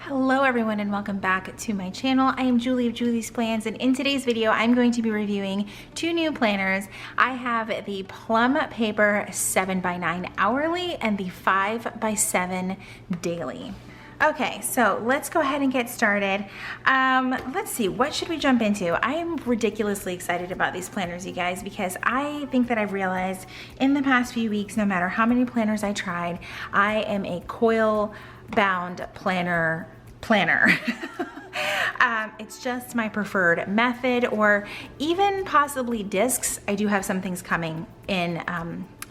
Hello everyone and welcome back to my channel. I am Julie of Julie's Plans, and in today's video I'm going to be reviewing two new planners. I have the Plum Paper 7x9 hourly and the 5x7 daily. Okay, so let's go ahead and get started. Let's see, what should we jump into? I am ridiculously excited about these planners, you guys, because I think that I've realized in the past few weeks, no matter how many planners I tried, I am a coil bound planner. It's just my preferred method, or even possibly discs. I do have some things coming in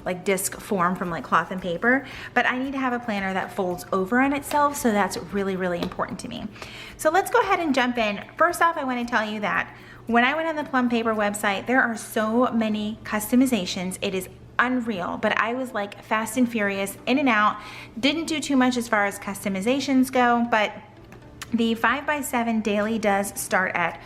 like disc form from like cloth and paper, but I need to have a planner that folds over on itself, so that's really, really important to me. So let's go ahead and jump in. First off, I want to tell you that when I went on the Plum Paper website, there are so many customizations. It is unreal, but I was like fast and furious, in and out. Didn't do too much as far as customizations go, but the 5x7 daily does start at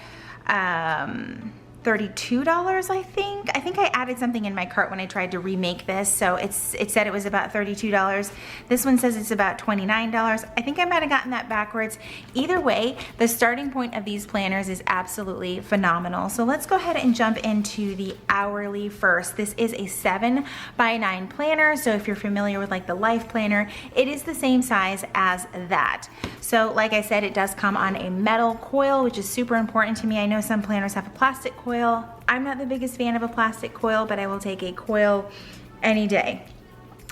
$32, I think. I think I added something in my cart when I tried to remake this, so it said it was about $32. This one says it's about $29. I think I might have gotten that backwards. Either way, the starting point of these planners is absolutely phenomenal. So let's go ahead and jump into the hourly first. This is a 7x9 planner, so if you're familiar with like the Life Planner, it is the same size as that. So like I said, it does come on a metal coil, which is super important to me. I know some planners have a plastic coil. I'm not the biggest fan of a plastic coil, but I will take a coil any day.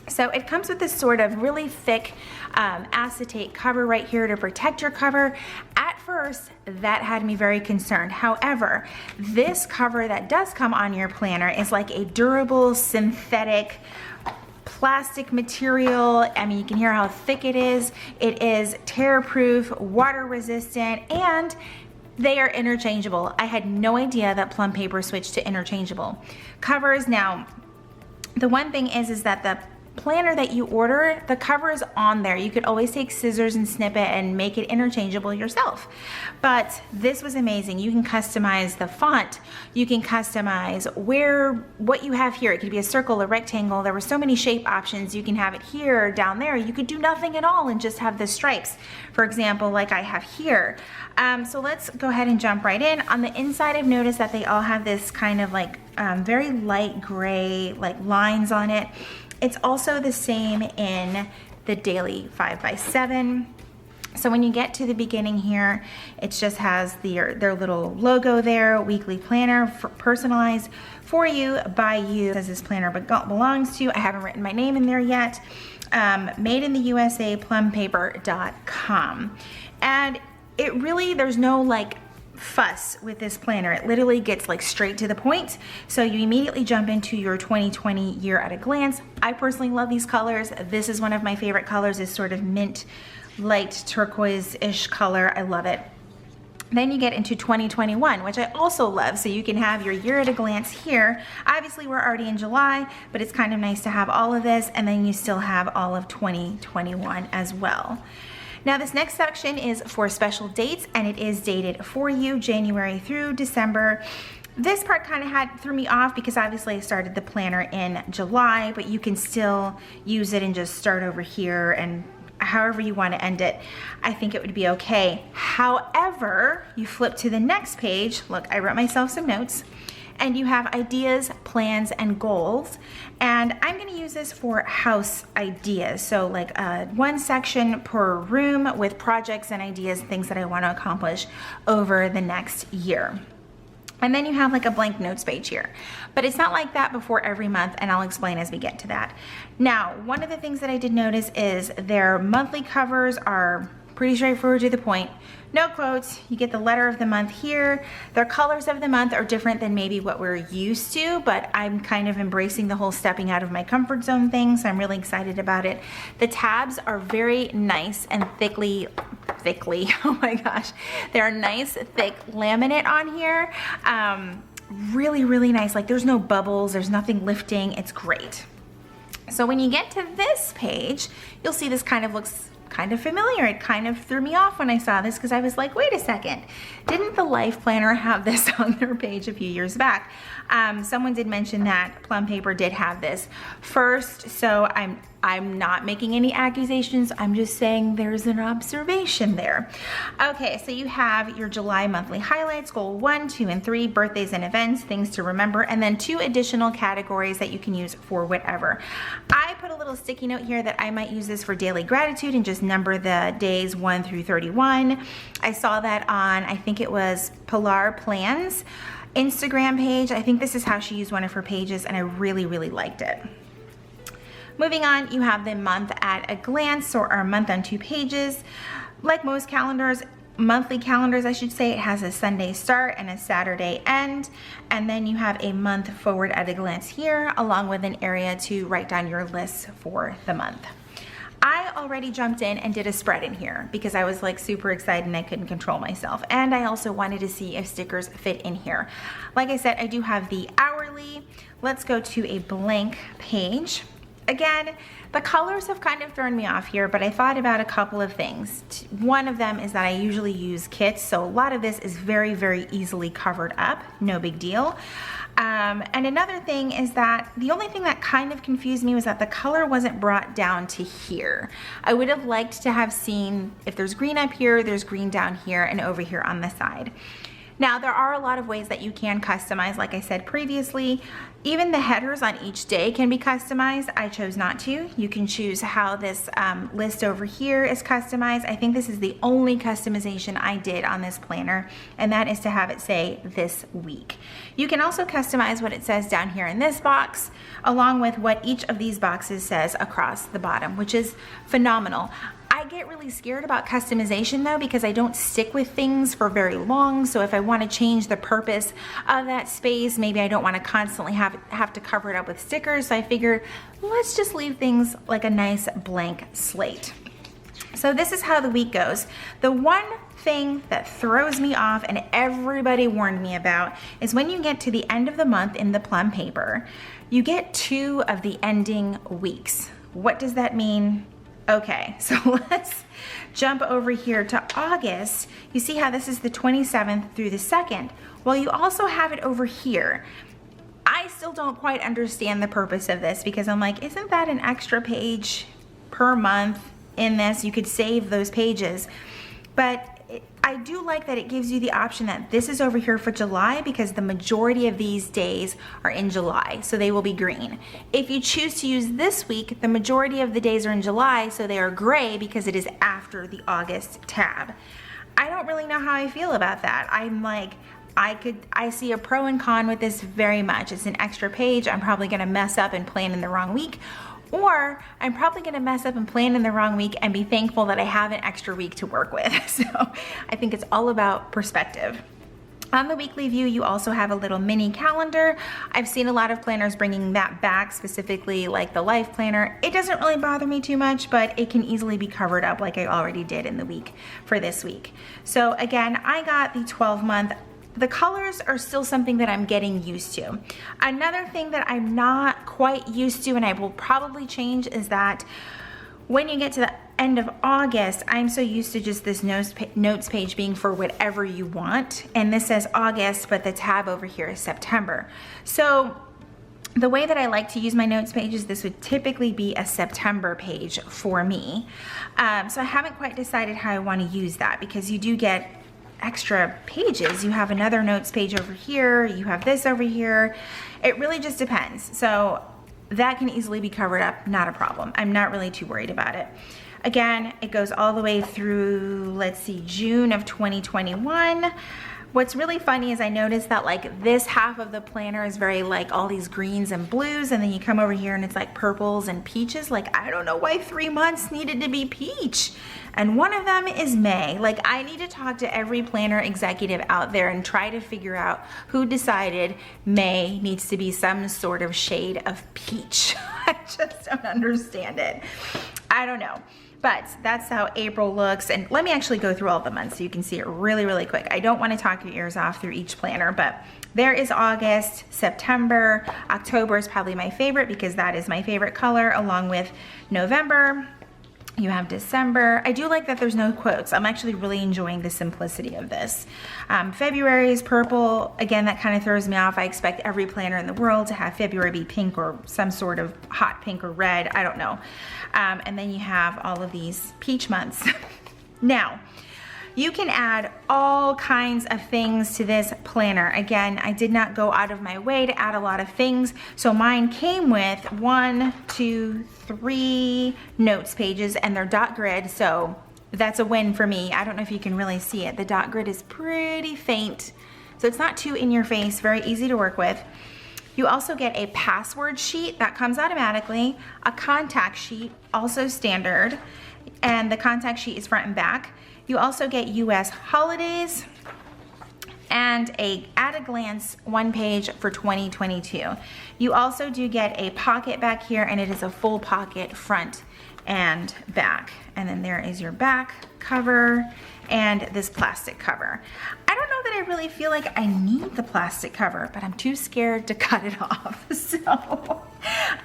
So it comes with this sort of really thick acetate cover right here to protect your cover. At first, that had me very concerned. However, this cover that does come on your planner is like a durable synthetic plastic material. I mean, you can hear how thick it is. It is tear-proof, water resistant, and they are interchangeable. I had no idea that Plum Paper switched to interchangeable covers. Now, the one thing is that the planner that you order, the cover is on there. You could always take scissors and snip it and make it interchangeable yourself. But this was amazing. You can customize the font. You can customize what you have here. It could be a circle, a rectangle. There were so many shape options. You can have it here, down there. You could do nothing at all and just have the stripes, for example, like I have here. So let's go ahead and jump right in. On the inside, I've noticed that they all have this kind of like very light gray like lines on it. It's also the same in the daily 5x7. So when you get to the beginning here, it just has their little logo there, weekly planner, personalized for you, by you, as this planner belongs to. I haven't written my name in there yet. Made in the USA, plumpaper.com. And it really, there's no like fuss with this planner. It literally gets like straight to the point. So you immediately jump into your 2020 year at a glance. I personally love these colors. This is one of my favorite colors, is sort of mint, light turquoise-ish color. I love it. Then you get into 2021, which I also love. So you can have your year at a glance here. Obviously we're already in July, but it's kind of nice to have all of this. And then you still have all of 2021 as well. Now this next section is for special dates, and it is dated for you January through December. This part kind of threw me off because obviously I started the planner in July, but you can still use it and just start over here, and however you want to end it, I think it would be okay. However, you flip to the next page. Look, I wrote myself some notes. And you have ideas, plans, and goals. And I'm going to use this for house ideas. So like one section per room with projects and ideas, things that I want to accomplish over the next year. And then you have like a blank notes page here. But it's not like that before every month, and I'll explain as we get to that. Now, one of the things that I did notice is their monthly covers are pretty straightforward, to the point. No quotes. You get the letter of the month here. Their colors of the month are different than maybe what we're used to, but I'm kind of embracing the whole stepping out of my comfort zone thing, so I'm really excited about it. The tabs are very nice and thickly, oh my gosh. They're nice, thick laminate on here. Really, really nice. Like there's no bubbles, there's nothing lifting. It's great. So when you get to this page, you'll see this kind of looks kind of familiar. It kind of threw me off when I saw this because I was like, wait a second, didn't the Life Planner have this on their page a few years back? Someone did mention that Plum Paper did have this first, so I'm I'm not making any accusations. I'm just saying there's an observation there. Okay, so you have your July monthly highlights, goal 1, 2, and 3, birthdays and events, things to remember, and then 2 additional categories that you can use for whatever. I put a little sticky note here that I might use this for daily gratitude and just number the days 1 through 31. I saw that on, I think it was Pilar Plans Instagram page. I think this is how she used one of her pages, and I really, really liked it. Moving on, you have the month at a glance, or a month on 2 pages. Like most calendars, monthly calendars I should say, it has a Sunday start and a Saturday end, and then you have a month forward at a glance here, along with an area to write down your lists for the month. I already jumped in and did a spread in here because I was like super excited and I couldn't control myself, and I also wanted to see if stickers fit in here. Like I said, I do have the hourly. Let's go to a blank page. Again, the colors have kind of thrown me off here, but I thought about a couple of things. One of them is that I usually use kits, so a lot of this is very, very easily covered up, no big deal. And another thing is that the only thing that kind of confused me was that the color wasn't brought down to here. I would have liked to have seen, if there's green up here, there's green down here and over here on the side. Now, there are a lot of ways that you can customize, like I said previously. Even the headers on each day can be customized. I chose not to. You can choose how this list over here is customized. I think this is the only customization I did on this planner, and that is to have it say this week. You can also customize what it says down here in this box, along with what each of these boxes says across the bottom, which is phenomenal. I get really scared about customization though, because I don't stick with things for very long. So if I want to change the purpose of that space, maybe I don't want to constantly have to cover it up with stickers. So I figure let's just leave things like a nice blank slate. So this is how the week goes. The one thing that throws me off, and everybody warned me about, is when you get to the end of the month in the Plum Paper, you get 2 of the ending weeks. What does that mean? Okay, so let's jump over here to August. You see how this is the 27th through the 2nd? Well, you also have it over here. I still don't quite understand the purpose of this, because I'm like, isn't that an extra page per month in this? You could save those pages. But I do like that it gives you the option that this is over here for July, because the majority of these days are in July, so they will be green. If you choose to use this week, the majority of the days are in July, so they are gray because it is after the August tab. I don't really know how I feel about that. I'm like, I see a pro and con with this very much. It's an extra page. I'm probably gonna mess up and plan in the wrong week, or I'm probably gonna mess up and plan in the wrong week and be thankful that I have an extra week to work with. So I think it's all about perspective. On the weekly view, you also have a little mini calendar. I've seen a lot of planners bringing that back, specifically like the Life Planner. It doesn't really bother me too much, but it can easily be covered up like I already did in the week for this week. So again, I got the 12-month. The colors are still something that I'm getting used to. Another thing that I'm not quite used to, and I will probably change, is that when you get to the end of August, I'm so used to just this notes page being for whatever you want. And this says August, but the tab over here is September. So the way that I like to use my notes pages, this would typically be a September page for me. So I haven't quite decided how I want to use that, because you do get extra pages. You have another notes page over here, you have this over here. It really just depends. So that can easily be covered up, not a problem. I'm not really too worried about it. Again, it goes all the way through, let's see, June of 2021. What's really funny is I noticed that like this half of the planner is very like all these greens and blues, and then you come over here and it's like purples and peaches. Like, I don't know why 3 months needed to be peach. And one of them is May. Like, I need to talk to every planner executive out there and try to figure out who decided May needs to be some sort of shade of peach. I just don't understand it. I don't know. But that's how April looks. And let me actually go through all the months so you can see it really, really quick. I don't want to talk your ears off through each planner, but there is August, September, October is probably my favorite because that is my favorite color, along with November, You have December. I do like that there's no quotes. I'm actually really enjoying the simplicity of this. February is purple. Again, that kind of throws me off. I expect every planner in the world to have February be pink or some sort of hot pink or red. I don't know. And then you have all of these peach months. Now, you can add all kinds of things to this planner. Again, I did not go out of my way to add a lot of things. So mine came with 1, 2, 3 notes pages, and they're dot grid. So that's a win for me. I don't know if you can really see it. The dot grid is pretty faint. So it's not too in your face, very easy to work with. You also get a password sheet that comes automatically, a contact sheet, also standard, and the contact sheet is front and back. You also get US holidays and a at a glance 1 page for 2022. You also do get a pocket back here, and it is a full pocket front and back. And then there is your back cover and this plastic cover. I don't know that I really feel like I need the plastic cover, but I'm too scared to cut it off. So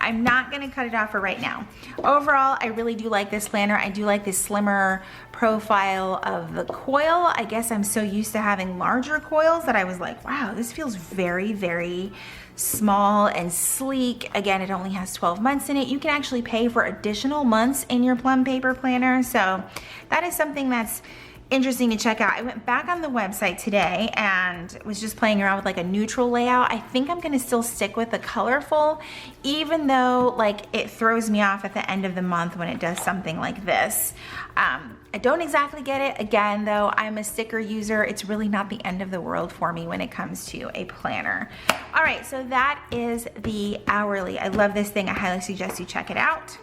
I'm not gonna cut it off for right now. Overall, I really do like this planner. I do like this slimmer profile of the coil. I guess I'm so used to having larger coils that I was like, wow, this feels very, very small and sleek. Again, it only has 12 months in it. You can actually pay for additional months in your Plum Paper planner. So that is something that's interesting to check out. I went back on the website today and was just playing around with like a neutral layout. I think I'm gonna still stick with the colorful, even though like it throws me off at the end of the month when it does something like this. I don't exactly get it. Again, though, I'm a sticker user. It's really not the end of the world for me when it comes to a planner. All right, so that is the hourly. I love this thing. I highly suggest you check it out.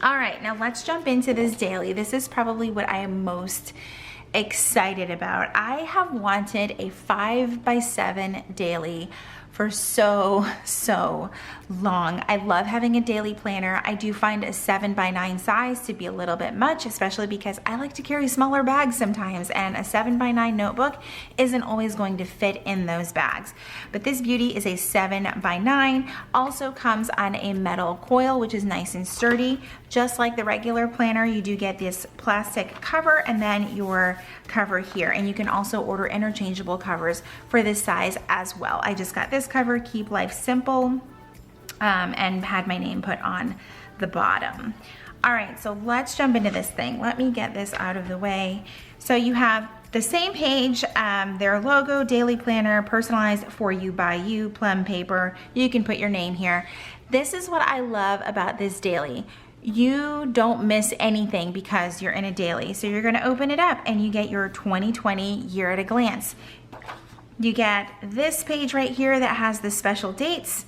All right, now let's jump into this daily. This is probably what I am most excited about. I have wanted a 5x7 daily for so long. I love having a daily planner. I do find a 7x9 size to be a little bit much, especially because I like to carry smaller bags sometimes, and a 7x9 notebook isn't always going to fit in those bags. But this beauty is a 7x9, also comes on a metal coil, which is nice and sturdy. Just like the regular planner, you do get this plastic cover and then your cover here. And you can also order interchangeable covers for this size as well. I just got this cover, Keep Life Simple, and had my name put on the bottom. All right, so let's jump into this thing. Let me get this out of the way. So you have the same page, their logo, daily planner, personalized for you by you, Plum Paper. You can put your name here. This is what I love about this daily. You don't miss anything because you're in a daily. So you're gonna open it up and you get your 2020 year at a glance. You get this page right here that has the special dates.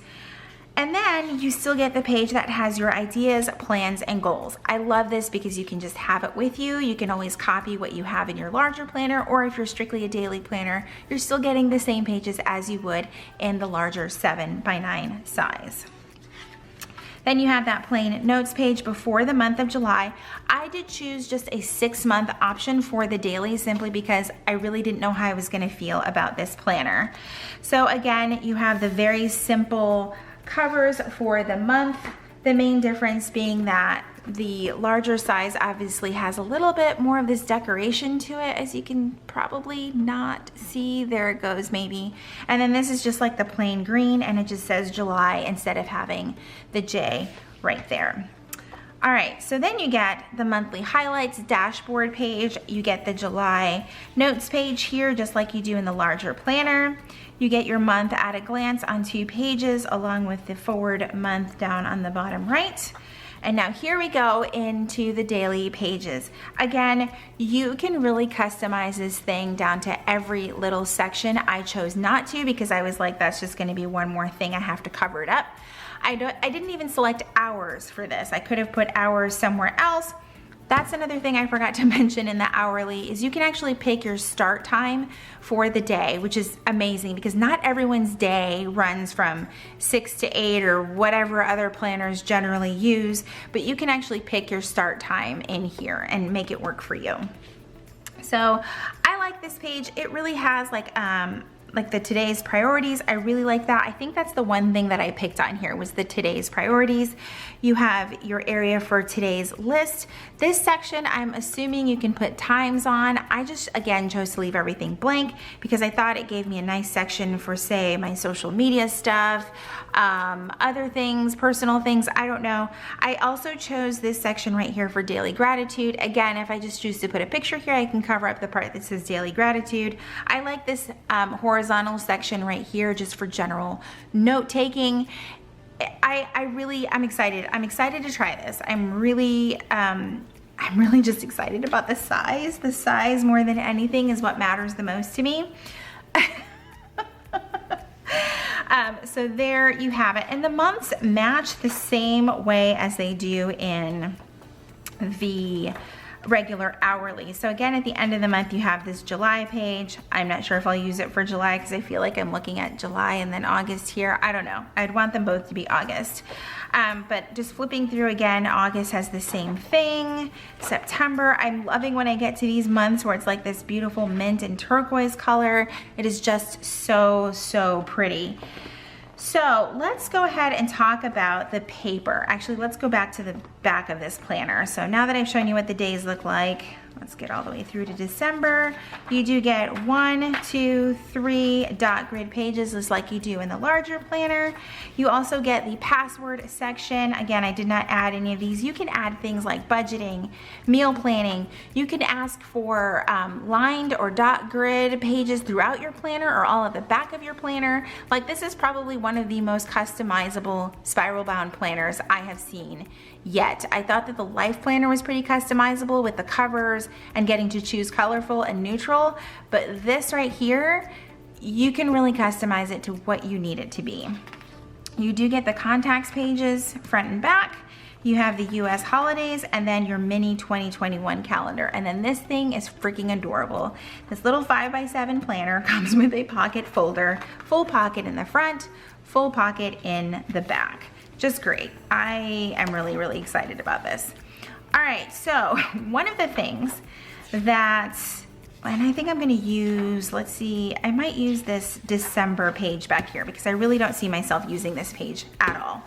And then you still get the page that has your ideas, plans, and goals. I love this because you can just have it with you. You can always copy what you have in your larger planner, or if you're strictly a daily planner, you're still getting the same pages as you would in the larger 7x9 size. Then you have that plain notes page before the month of July. I did choose just a 6-month option for the daily simply because I really didn't know how I was gonna feel about this planner. So again, you have the very simple covers for the month. The main difference being that the larger size obviously has a little bit more of this decoration to it, as you can probably not see. There it goes, maybe. And then this is just like the plain green, and it just says July instead of having the J right there. All right, so then you get the monthly highlights dashboard page. You get the July notes page here, just like you do in the larger planner. You get your month at a glance on 2 pages, along with the forward month down on the bottom right. And now here we go into the daily pages. Again, you can really customize this thing down to every little section. I chose not to because I was like, that's just gonna be one more thing I have to cover it up. I didn't even select hours for this. I could have put hours somewhere else. That's another thing I forgot to mention in the hourly is you can actually pick your start time for the day, which is amazing because not everyone's day runs from 6 to 8 or whatever other planners generally use, but you can actually pick your start time in here and make it work for you. So I like this page. It really has like like the today's priorities. I really like that. I think that's the one thing that I picked on here was the today's priorities. You have your area for today's list. This section, I'm assuming you can put times on. I just, again, chose to leave everything blank because I thought it gave me a nice section for, say, my social media stuff, other things, personal things, I don't know. I also chose this section right here for daily gratitude. Again, if I just choose to put a picture here, I can cover up the part that says daily gratitude. I like this horizontal section right here just for general note taking. I'm excited. I'm excited to try this. I'm really just excited about the size. The size more than anything is what matters the most to me. So there you have it. And the months match the same way as they do in the regular hourly. So again, at the end of the month, you have this July page. I'm not sure if I'll use it for July because I feel like I'm looking at July and then August here. I don't know. I'd want them both to be August. But just flipping through again, August has the same thing. September, I'm loving when I get to these months where it's like this beautiful mint and turquoise color. It is just so, so pretty. So let's go ahead and talk about the paper. Actually, let's go back to the back of this planner. So now that I've shown you what the days look like, let's get all the way through to December. You do get 1, 2, 3 dot grid pages just like you do in the larger planner. You also get the password section. Again, I did not add any of these. You can add things like budgeting, meal planning. You can ask for lined or dot grid pages throughout your planner or all at the back of your planner. Like this is probably one of the most customizable spiral bound planners I have seen yet. I thought that the life planner was pretty customizable with the covers and getting to choose colorful and neutral, but this right here, you can really customize it to what you need it to be. You do get the contacts pages front and back. You have the US holidays and then your mini 2021 calendar. And then this thing is freaking adorable. This little 5x7 planner comes with a pocket folder, full pocket in the front, full pocket in the back. Just great. I am really, really excited about this. All right, so one of the things that, and I think I'm gonna use, let's see, I might use this December page back here because I really don't see myself using this page at all.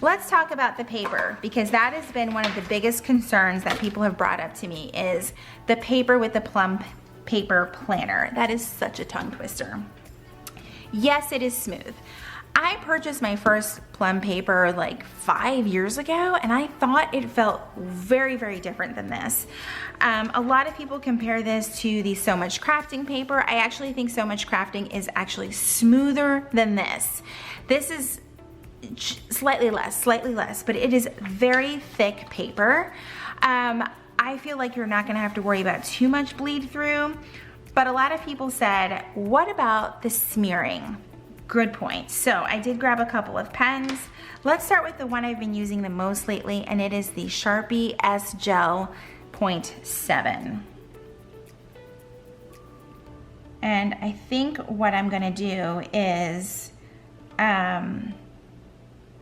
Let's talk about the paper because that has been one of the biggest concerns that people have brought up to me is the paper with the Plum Paper planner. That is such a tongue twister. Yes, it is smooth. I purchased my first Plum Paper like 5 years ago and I thought it felt very, very different than this. A lot of people compare this to the So Much Crafting paper. I actually think So Much Crafting is actually smoother than this. This is slightly less, but it is very thick paper. I feel like you're not gonna have to worry about too much bleed through, but a lot of people said, what about the smearing? Good point. So I did grab a couple of pens. Let's start with the one I've been using the most lately, and it is the Sharpie S Gel 0.7. And I think what I'm gonna do is kind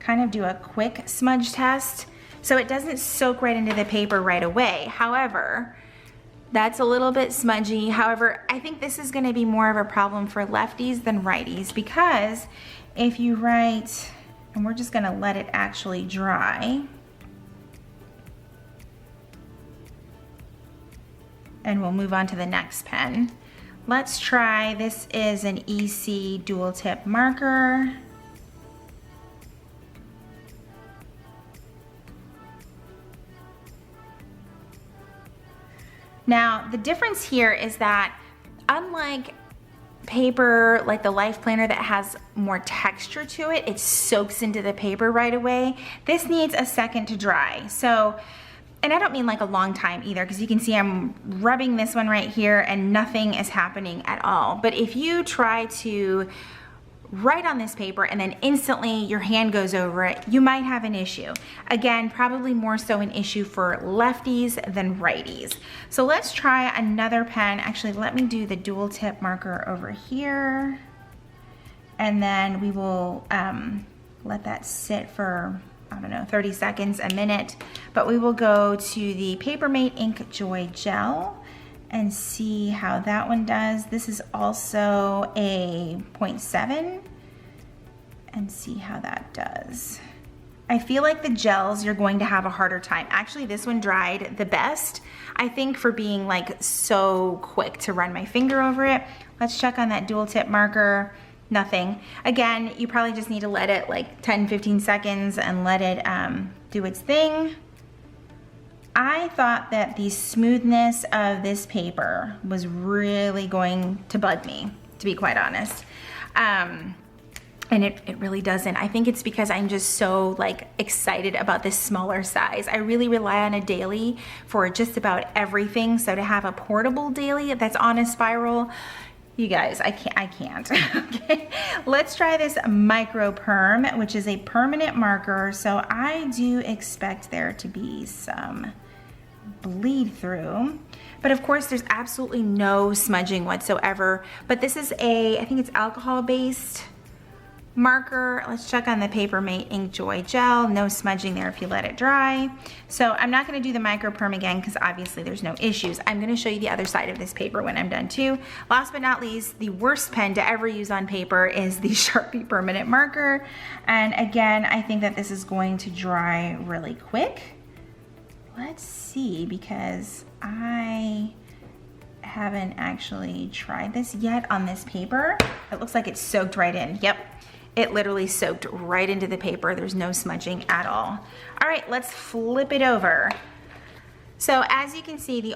of do a quick smudge test so it doesn't soak right into the paper right away. However, that's a little bit smudgy. However, I think this is gonna be more of a problem for lefties than righties because if you write, and we're just gonna let it actually dry, and we'll move on to the next pen. Let's try, this is an EC dual tip marker. Now, the difference here is that unlike paper like the Life Planner that has more texture to it, it soaks into the paper right away. This needs a second to dry. So, and I don't mean like a long time either because you can see I'm rubbing this one right here and nothing is happening at all. But if you try to write on this paper and then instantly your hand goes over it, you might have an issue. Again, probably more so an issue for lefties than righties. So let's try another pen. Actually, let me do the dual tip marker over here. And then we will let that sit for, I don't know, 30 seconds, a minute. But we will go to the Papermate Ink Joy Gel. and see how that one does. This is also a 0.7 and see how that does. I feel like the gels, you're going to have a harder time. Actually, this one dried the best, I think, for being like so quick to run my finger over it. Let's check on that dual tip marker. Nothing. Again, you probably just need to let it like 10-15 seconds and let it do its thing. I thought that the smoothness of this paper was really going to bug me, to be quite honest. And it really doesn't. I think it's because I'm just so like excited about this smaller size. I really rely on a daily for just about everything. So to have a portable daily that's on a spiral, you guys, I can't. Okay, let's try this micro perm, which is a permanent marker. So I do expect there to be some bleed through, but of course there's absolutely no smudging whatsoever. But this is I think it's alcohol based marker. Let's check on the Papermate Ink Joy Gel. No smudging there if you let it dry. So I'm not going to do the micro perm again because obviously there's no issues. I'm going to show you the other side of this paper when I'm done too. Last but not least, the worst pen to ever use on paper is the Sharpie permanent marker. And again, I think that this is going to dry really quick. Let's see, because I haven't actually tried this yet on this paper. It looks like it's soaked right in. Yep. It literally soaked right into the paper. There's no smudging at all. All right, let's flip it over. So as you can see,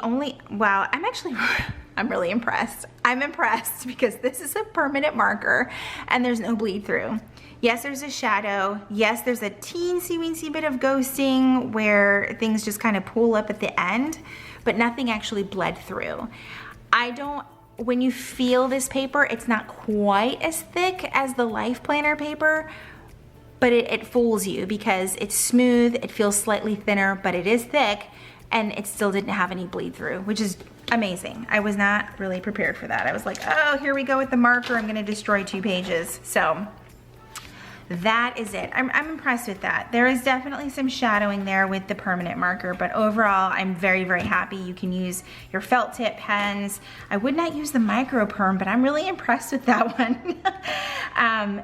wow, I'm really impressed. I'm impressed because this is a permanent marker and there's no bleed through. Yes, there's a shadow. Yes, there's a teensy bit of ghosting where things just kind of pull up at the end, but nothing actually bled through. When you feel this paper, it's not quite as thick as the Life Planner paper, but it fools you because it's smooth, it feels slightly thinner, but it is thick, and it still didn't have any bleed through, which is amazing. I was not really prepared for that. I was like, oh, here we go with the marker. I'm gonna destroy 2 pages. So that is it. I'm impressed with that. There is definitely some shadowing there with the permanent marker, but overall, I'm very happy. You can use your felt tip pens. I would not use the micro perm, but I'm really impressed with that one.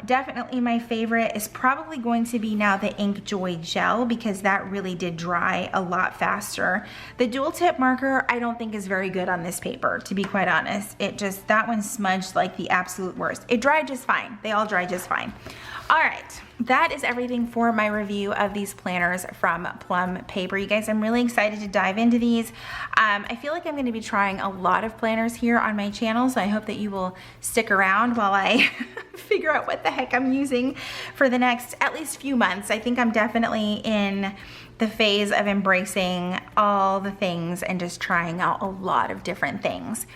Definitely my favorite is probably going to be now the Ink Joy Gel because that really did dry a lot faster. The dual tip marker, I don't think is very good on this paper, to be quite honest. That one smudged like the absolute worst. It dried just fine. They all dry just fine. All right, that is everything for my review of these planners from Plum Paper. You guys, I'm really excited to dive into these. I feel like I'm going to be trying a lot of planners here on my channel, so I hope that you will stick around while I figure out what the heck I'm using for the next at least few months. I think I'm definitely in the phase of embracing all the things and just trying out a lot of different things.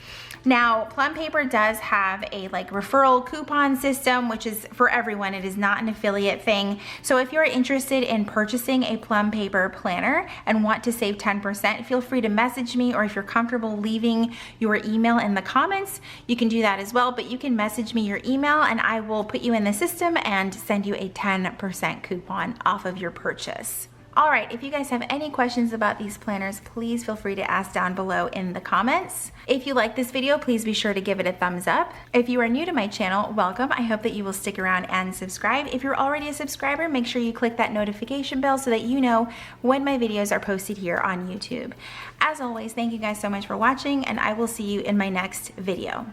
Now, Plum Paper does have a referral coupon system, which is for everyone. It is not an affiliate thing. So if you're interested in purchasing a Plum Paper planner and want to save 10%, feel free to message me, or if you're comfortable leaving your email in the comments, you can do that as well. But you can message me your email and I will put you in the system and send you a 10% coupon off of your purchase. All right, if you guys have any questions about these planners, please feel free to ask down below in the comments. If you like this video, please be sure to give it a thumbs up. If you are new to my channel, welcome. I hope that you will stick around and subscribe. If you're already a subscriber, make sure you click that notification bell so that you know when my videos are posted here on YouTube. As always, thank you guys so much for watching, and I will see you in my next video.